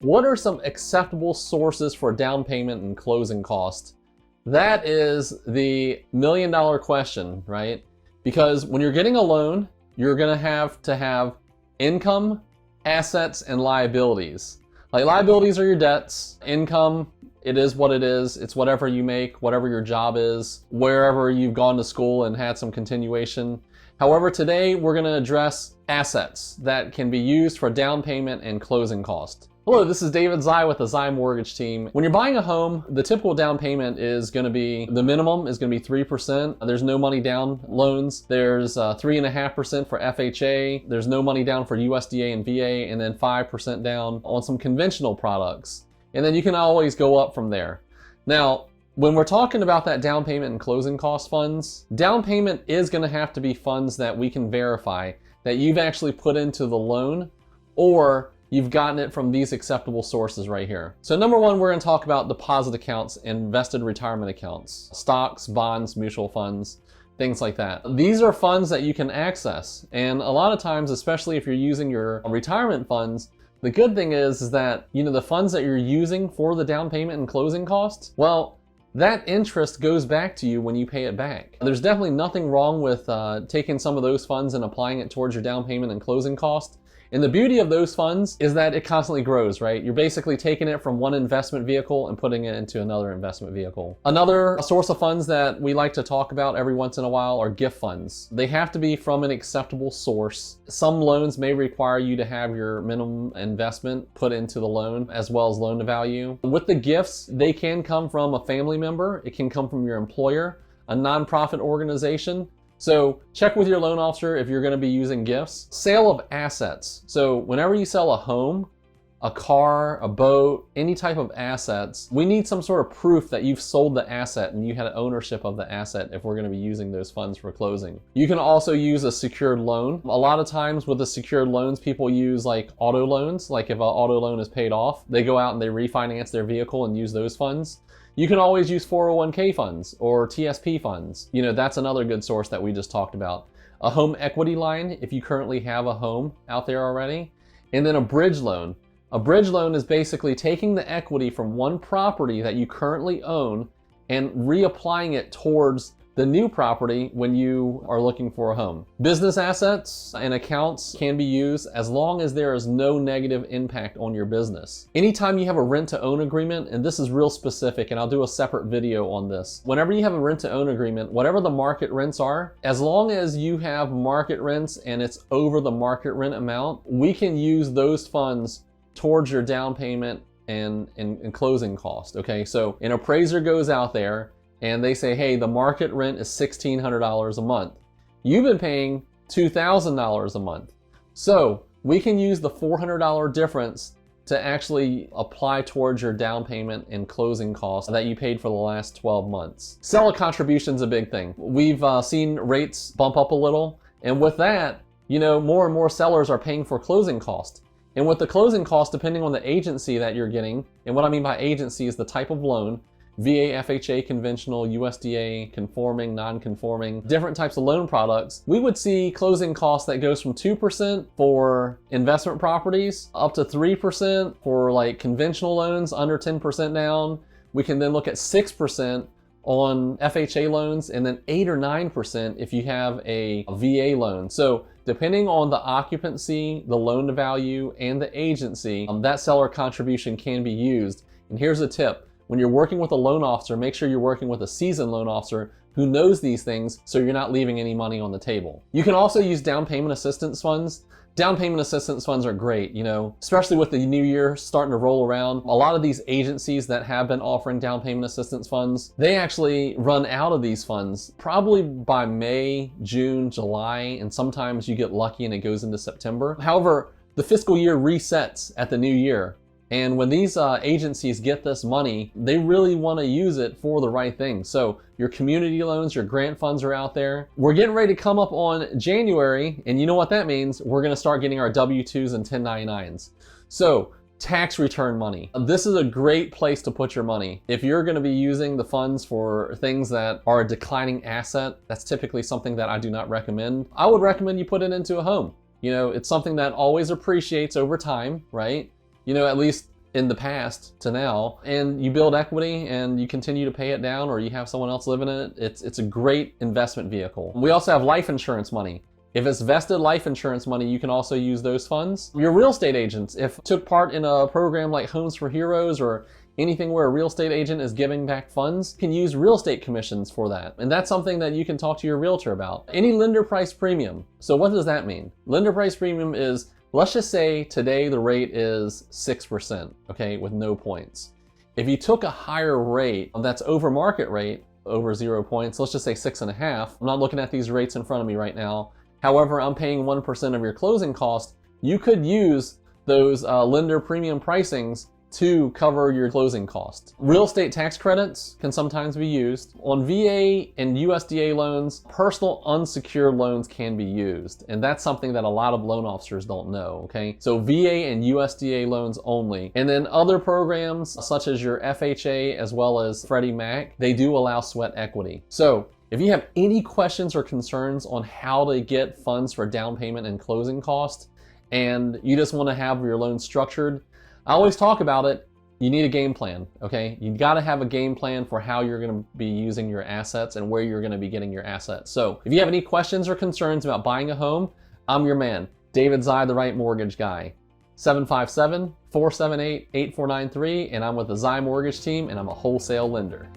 What are some acceptable sources for down payment and closing costs? That is the million-dollar question, right? Because when you're getting a loan, you're gonna have to have income, assets, and liabilities. Like, liabilities are your debts. Income, it is what it is. It's whatever you make, whatever your job is, wherever you've gone to school and had some continuation. However, today we're gonna address assets that can be used for down payment and closing cost. Hello, this is David Zai with the Zai Mortgage Team. When you're buying a home, the typical down payment is going to be, the minimum is going to be 3%. There's no money down loans. There's 3.5% for FHA. There's no money down for USDA and VA, and then 5% down on some conventional products. And then you can always go up from there. Now, when we're talking about that down payment and closing cost funds, down payment is going to have to be funds that we can verify that you've actually put into the loan, or you've gotten it from these acceptable sources right here. So number one, we're going to talk about deposit accounts and invested retirement accounts, stocks, bonds, mutual funds, things like that. These are funds that you can access. And a lot of times, especially if you're using your retirement funds, the good thing is that, the funds that you're using for the down payment and closing costs, well, that interest goes back to you when you pay it back. There's definitely nothing wrong with taking some of those funds and applying it towards your down payment and closing cost. And the beauty of those funds is that it constantly grows, right? You're basically taking it from one investment vehicle and putting it into another investment vehicle. Another source of funds that we like to talk about every once in a while are gift funds. They have to be from an acceptable source. Some loans may require you to have your minimum investment put into the loan as well as loan to value. With the gifts, they can come from a family member. It can come from your employer, a nonprofit organization. So check with your loan officer if you're going to be using gifts. Sale of assets. So whenever you sell a home, a car, a boat, any type of assets, we need some sort of proof that you've sold the asset and you had ownership of the asset if we're going to be using those funds for closing. You can also use a secured loan. A lot of times with the secured loans, people use like auto loans. Like if an auto loan is paid off, they go out and they refinance their vehicle and use those funds. You can always use 401k funds or TSP funds. That's another good source that we just talked about. A home equity line, if you currently have a home out there already. And then a bridge loan. A bridge loan is basically taking the equity from one property that you currently own and reapplying it towards the new property when you are looking for a home. Business assets and accounts can be used as long as there is no negative impact on your business. Anytime you have a rent-to-own agreement, and this is real specific, and I'll do a separate video on this. Whenever you have a rent-to-own agreement, whatever the market rents are, as long as you have market rents and it's over the market rent amount, we can use those funds towards your down payment and closing cost, okay? So an appraiser goes out there and they say, hey, the market rent is $1,600 a month. You've been paying $2,000 a month. So we can use the $400 difference to actually apply towards your down payment and closing costs that you paid for the last 12 months. Seller contribution is a big thing. We've seen rates bump up a little. And with that, more and more sellers are paying for closing costs. And with the closing cost, depending on the agency that you're getting, and what I mean by agency is the type of loan, VA, FHA, conventional, USDA, conforming, non-conforming, different types of loan products, we would see closing costs that goes from 2% for investment properties up to 3% for like conventional loans under 10% down. We can then look at 6% on FHA loans and then 8 or 9% if you have a VA loan. So depending on the occupancy, the loan to value, and the agency, that seller contribution can be used. And here's a tip. When you're working with a loan officer, make sure you're working with a seasoned loan officer who knows these things so you're not leaving any money on the table. You can also use down payment assistance funds. Down payment assistance funds are great, especially with the new year starting to roll around. A lot of these agencies that have been offering down payment assistance funds, they actually run out of these funds probably by May, June, July, and sometimes you get lucky and it goes into September. However, the fiscal year resets at the new year. And when these agencies get this money, they really want to use it for the right thing. So your community loans, your grant funds are out there. We're getting ready to come up on January, and you know what that means? We're going to start getting our W-2s and 1099s. So tax return money. This is a great place to put your money. If you're going to be using the funds for things that are a declining asset, that's typically something that I do not recommend. I would recommend you put it into a home. It's something that always appreciates over time, right? At least in the past to now, and you build equity and you continue to pay it down, or you have someone else living in it. It's a great investment vehicle. We also have life insurance money. If it's vested life insurance money, you can also use those funds. Your real estate agents, if took part in a program like Homes for Heroes or anything where a real estate agent is giving back funds, can use real estate commissions for that. And that's something that you can talk to your realtor about. Any lender price premium. So what does that mean? Lender price premium is, let's just say today the rate is 6%, okay, with no points. If you took a higher rate that's over market rate, over 0 points, let's just say 6.5. I'm not looking at these rates in front of me right now. However, I'm paying 1% of your closing cost. You could use those lender premium pricings to cover your closing costs. Real estate tax credits can sometimes be used. On VA and USDA loans, personal unsecured loans can be used. And that's something that a lot of loan officers don't know, okay? So VA and USDA loans only. And then other programs such as your FHA as well as Freddie Mac, they do allow sweat equity. So if you have any questions or concerns on how to get funds for down payment and closing costs, and you just want to have your loan structured, I always talk about it. You need a game plan, okay? You got to have a game plan for how you're going to be using your assets and where you're going to be getting your assets. So if you have any questions or concerns about buying a home, I'm your man, David Zye, the Right Mortgage Guy. 757-478-8493, and I'm with the Zye Mortgage Team, and I'm a wholesale lender.